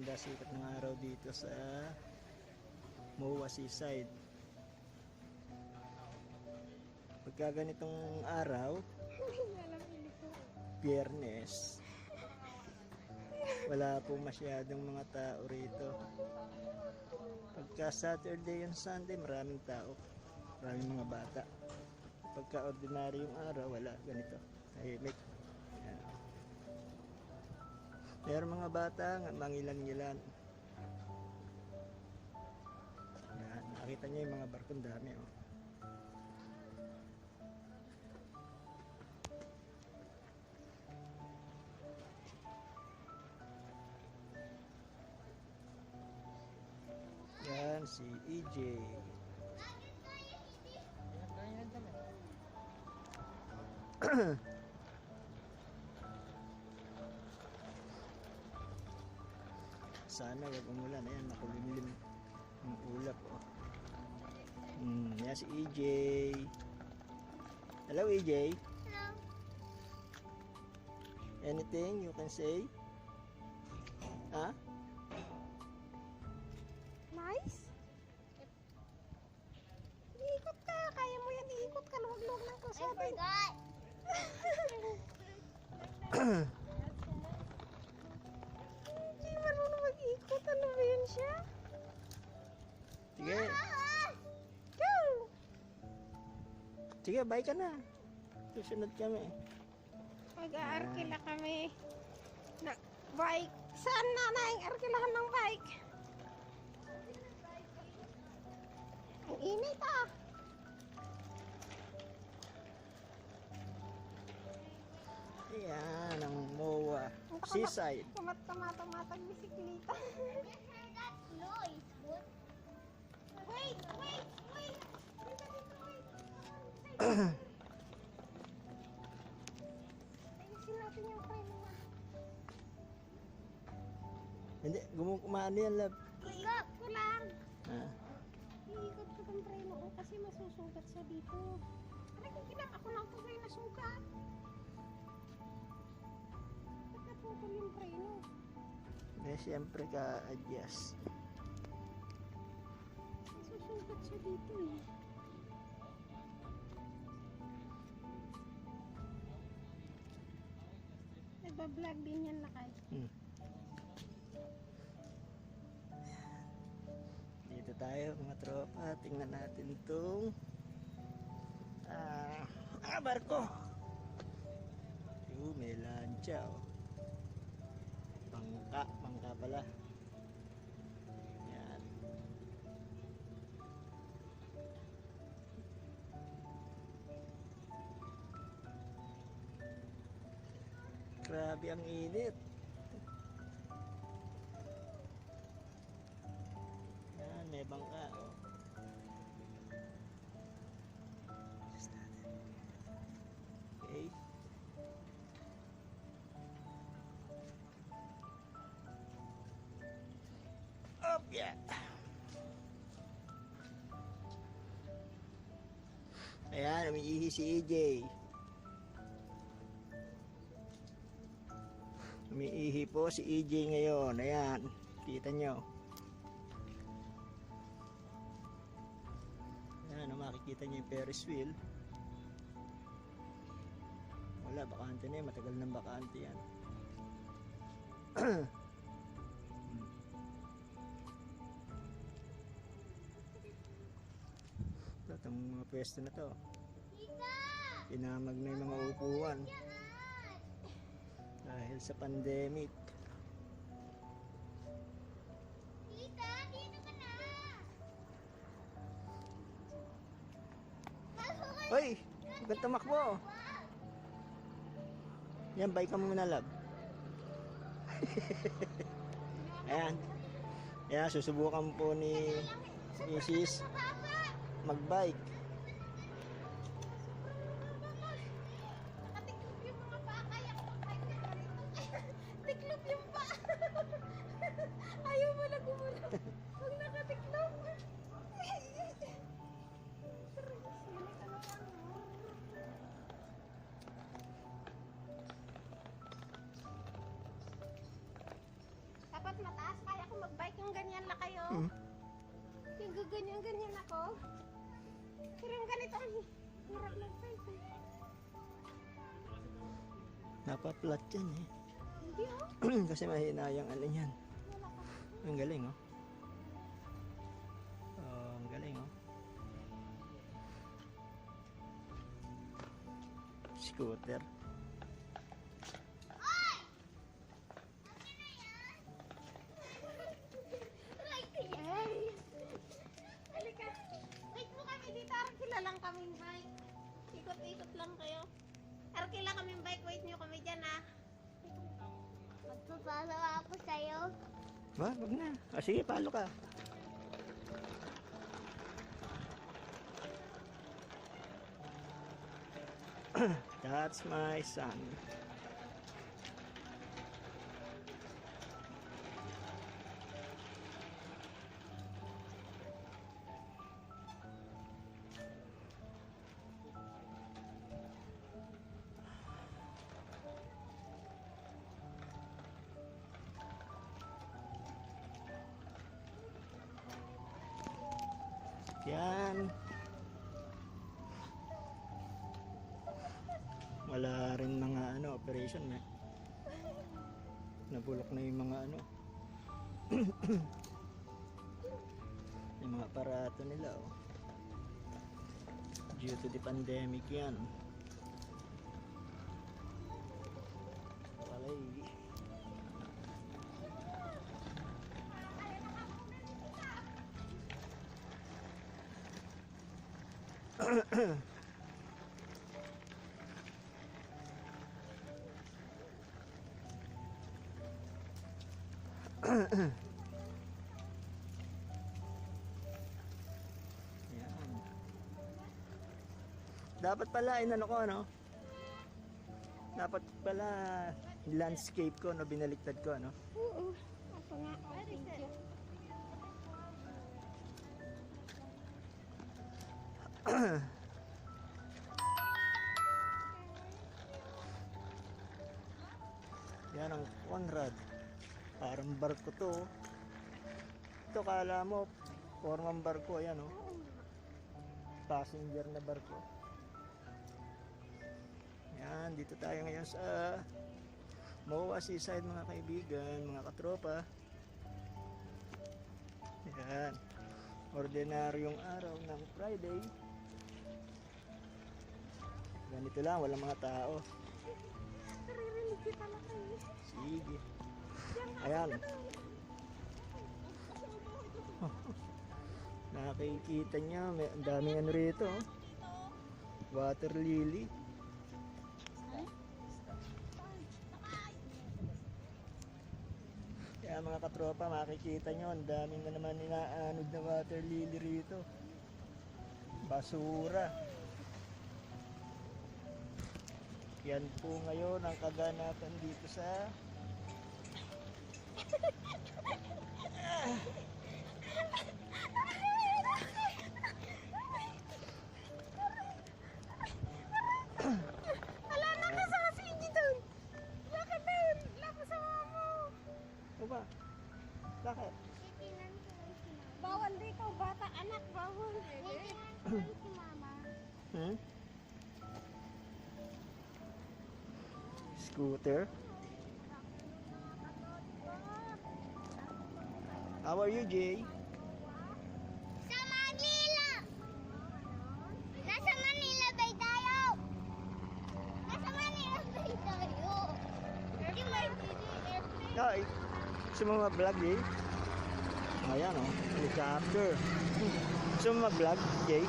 maganda sikat ng araw dito sa MOA Seaside. Pagka ganitong araw, Biyernes, wala po masyadong mga tao rito. Pagka Saturday and Sunday, maraming tao, maraming mga bata. Pagka ordinaryong araw, wala, ganito, tahimik. Yan. Meron mga bata, mangilan-ngilan. Yan, nakita niyo yung mga barkong dami, oh. Yan, si EJ. Sana wag umulan. Ayan, nakulimlim ang ulap, oh. Yan si EJ. Hello, EJ. Hello. Anything you can say? Ha? Nice. Iikot ka. Kaya mo yan. Iikot ka. Luwag-luwag ng kalsada. I forgot. Hindi marunong mag-ikot. Ano ba yun siya? Sige. Go! Sige, bye ka na. Susunod kami. Mag-aarkila kami na bike. Saan na naiarkilahan ng bike? Ang init, ah. Ayan, ang MOA Seaside. Tumatag bisikleta. Wait! Ayusin natin yung frame mo. Hindi, gumano yan, love. Iikot ko lang. Ah. Iikot ko ng preno ko kasi masusugat siya dito. Aray, kung ako lang ito may nasugat. Ba't naputol yung preno? Eh, siyempre ka-adjust. Masusugat siya dito eh. Nagbablog din yan lakay. Dito tayo mga tropa. Tingnan natin itong barko. May lancha, oh. Bangka pala. Yan. Grabe ang init. Yan, may bangka, oh. Okay. Up, yeah. Ayan, umiihi si EJ. Umiihi po si EJ ngayon. Ayan, kita nyo. Ayan, makikita nyo yung Ferris wheel. Wala, bakante na yun. Matagal ng bakante yan. Itong mga pwesto na to, pinamag na yung mga upuan dahil sa pandemic. Tita, dito ka na! Hoy! Huwag kang tumakbo! Yan, bike ka muna, love. Ayan. Ayan, susubukan po ni Mrs. mag-bike. Nakatiklop yung mga paa, kaya ko mag-bike na rito. Tiklop yung paa. Ayaw mo na gumulong. Huwag nakatiklop. Dapat mataas kaya ganyan-ganyan ako. Pero yung ganito, ang hirap ng size eh. Napaplat yan eh. Hindi oh. Kasi mahina yung ano yan. Wala ka. Ang galing oh. Oh, ang galing oh. Scooter. Right yan. Halika. Wait mo kami dito. Arkila lang kaming bike. Ikot-ikot lang kayo. Arkila kaming bike. Wait nyo kami dyan ah. Magpapalo ako sa'yo. Wag na. Ah, sige, palo ka. That's my son. Yan. Wala rin mga ano, operation eh. Nabulok na yung mga ano. Yung mga aparato nila oh. Due to the pandemic yan. Walay. Yan. Dapat pala inano ko ano? Dapat pala landscape ko no, binaliktad ko ano. Oo. Ako nga. Thank you. Yan ang Conrad. Parang barko to. Oh. Ito kala mo formang barko, ayan oh. Passenger na barko. Yan, dito tayo ngayon sa MOA Seaside mga kaibigan, mga katropa. Yan. Ordinaryong araw ng Friday. Ganito lang, walang mga tao. Naririnig kita lang kayo. Sige. Ayan. Nakikita niya, may ang daming ano rito. Oh. Water lily. Kaya mga katropa, makikita nyo, ang daming na naman inaanod na water lily rito. Basura. Yan po ngayon ang kaganapan dito sa Wala na kasama si Indy doon. Bakit na yun? Lapasama mo. o ba? Bakit? Bawal dito, bata anak, bawal. Si mama. Hmm? Scooter? How are you, Jay? Sa Manila! Nasa Manila bay tayo! Nasa Manila bay tayo! Ay, gusto mo mag-vlog, Jay? Ayan, oh. Helicopter. Gusto mo mag-vlog, Jay?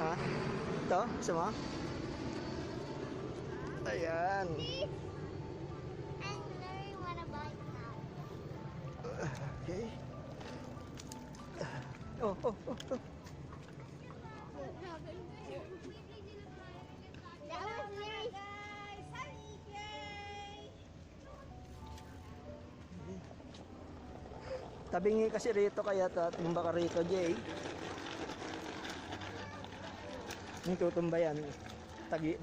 Ha? Ito? Gusto mo? Ayan. I'm learning what a bike now. Okay. Oh, oh, oh, oh. That was me. Guys, hi EK. Tabingi kasi rito kaya tumba ka rito, Jay. Yung tutumba yan. Tagi,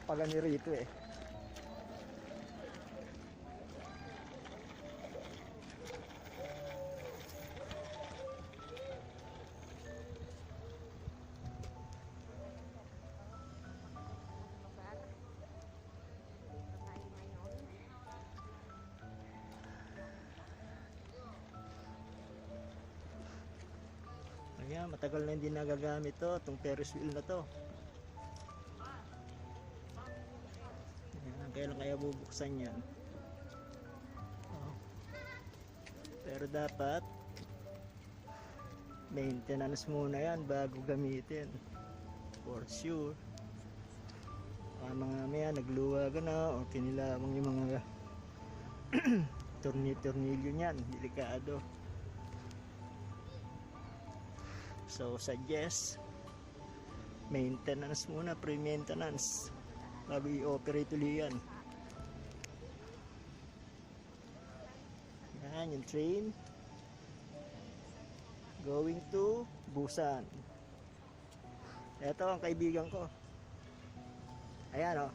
pagani rito eh. Yan, matagal na hindi nagagamit to, itong Ferris wheel na to. Yan, kailan kaya bubuksan yan? Oh. Pero dapat maintenance muna yan bago gamitin. For sure. Mga maya nagluwaga na o kinilawang yung mga tornilyo niyan, delikado. So suggest maintenance muna, pre-maintenance bago i-operate ulit yan. Yan yung train going to Busan. Ito ang kaibigan ko. Ayan, oh.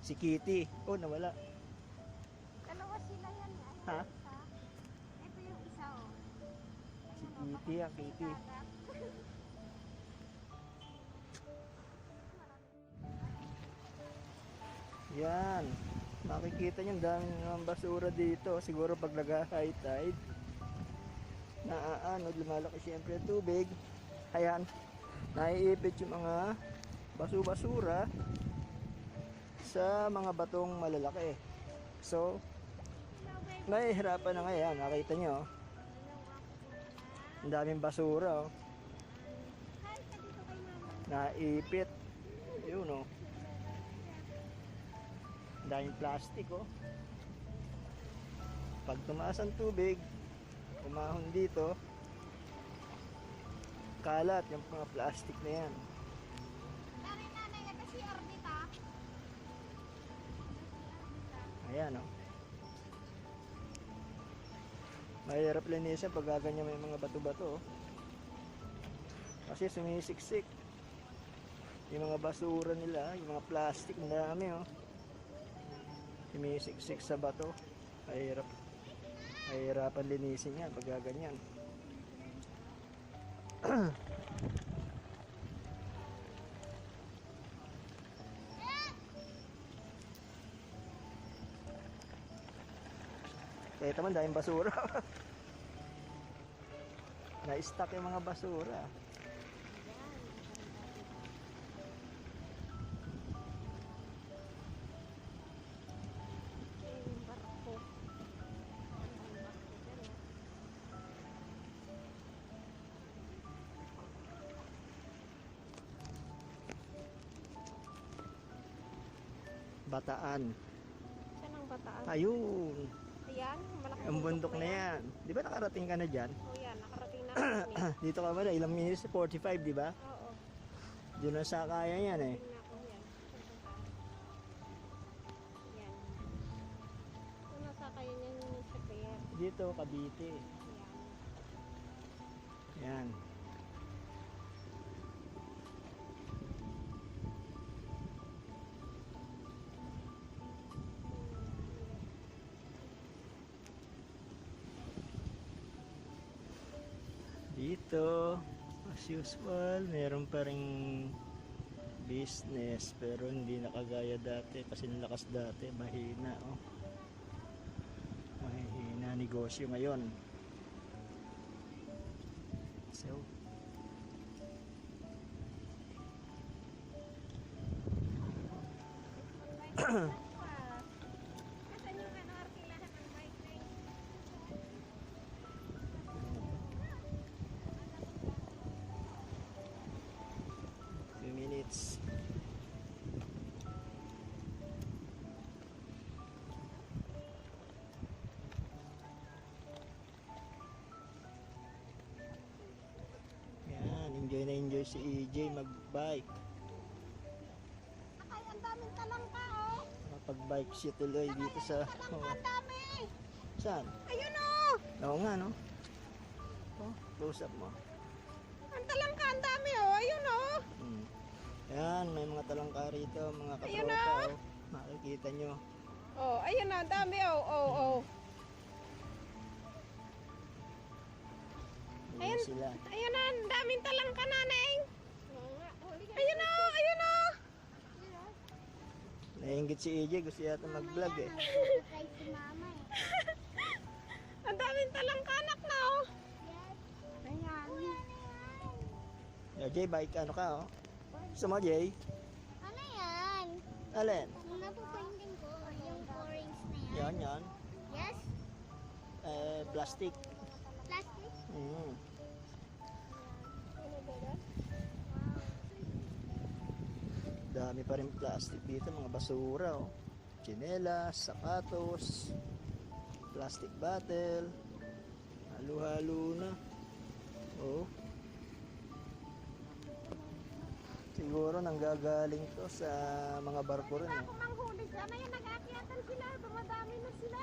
Si Kitty. Oh, nawala. Dalawa sila yan. Ha? Ito yung isa, oh. Si Kitty, ang Kitty. Yan. Makikita nyo, dami ng basura dito. Siguro pag nag-high tide, lumalaki siyempre tubig. Ayan. Naiipit yung mga basura sa mga batong malalaki. So, nahihirapan na ngayon. Nakita nyo, ang daming basura. Oh. Naipit. Yun, oh. Ang daming plastic, oh. Pag tumaas ang tubig, umahon dito, kalat yung mga plastic na yan. Ayan, oh. Mahirap linisin pag gaganyan may mga bato-bato, oh. Kasi sumisiksik yung mga basura nila, yung mga plastic na dami, oh. Sumisiksik sa bato. Mahirapan linisin yan pag gaganyan. Kaya naman dahil basura. Na-stuck yung mga basura. Yung barko. Bataan. Saan ang bataan? Ayun. Ayan, malaking Ang bundok na yan. Di ba nakarating ka na dyan? Oh, yan. Nakarating na kami. Dito ka ba na? Ilang minutes? 45, di ba? Oo. Doon na sa kaya yan, eh. Tingnan ko yan. Yan. Kung nasa kaya niyan yung sa pier. Dito, Cavite. Yan. Yan. Dito, as usual, meron pa ring business pero hindi nakagaya dati kasi nalakas dati, mahina, oh. Mahina negosyo ngayon. So, Nasaan yung ano, arkilahan ng bike lane? 2 minutes. Yan, enjoy na enjoy si EJ mag-bike. Ay, ang daming talangka, oh. Makapag-bike siya tuloy dito sa... Talangka, Oh, ang dami. saan? Ayun, oh. Oo nga, no? Oh, close up mo. Ang talangka, ang dami, oh. Ayun, oh. Mm. Yan, may mga talangka rito, mga Ayun katropa, na. oh. Makikita nyo. Oh, ayun na, ang dami, oh. Oh, oh. Ayan Ayun. sila. Ayun na, ang daming talangka, naneng. Ayun, oh. Ayun, oh. Nainggit si EJ, gusto yata mag-vlog, eh. Ang daming talangka, anak na, oh. Ayan. Jay, bike ano ka, oh? Gusto mo, Jay? Ano yan? Alin? Yung napupainting ko, yung orange na yan. Yan, yan. Yes? Plastic. Plastic? Mm. Dami pa rin plastic dito, mga basura, oh. Tsinelas, sapatos, plastic bottle, halo-halo na. Oh. Siguro nanggagaling to sa mga barko rin, eh. Ako manghuli sana yan, nag-aakyatan sila. Dumadami na sila.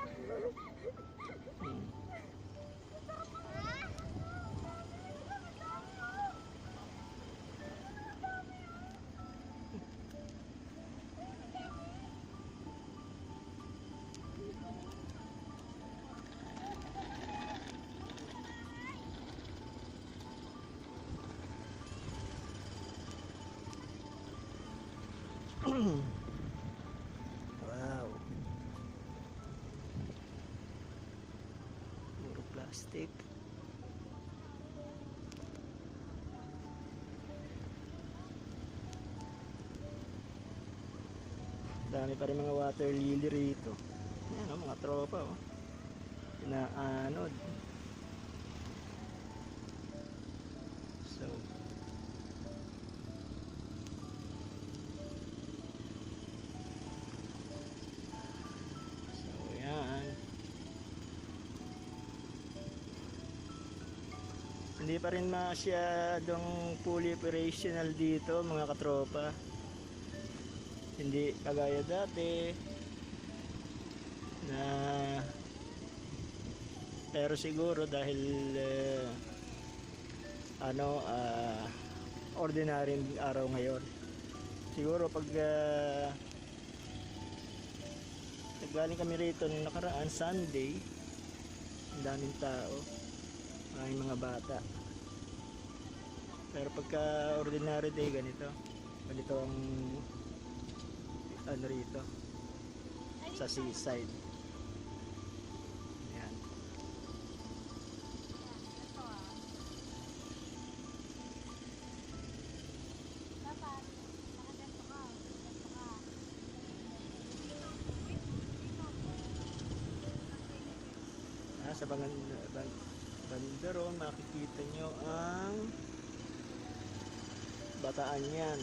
Hmm. Wow. Puro plastic. Dami pa rin mga water lily rito. Ayan, oh, mga tropa, oh. Inaanod. So, yan. Hindi pa rin masyadong fully operational dito, mga katropa. Hindi kagaya dati na pero siguro dahil ordinary araw ngayon. Siguro pag naggaling kami rito nung nakaraan Sunday, ang daming tao, maraming mga bata. Pero pagka ordinary day ganito ang ano rito sa seaside. Ayan. Sa banderon makikita nyo ang Bataan yan.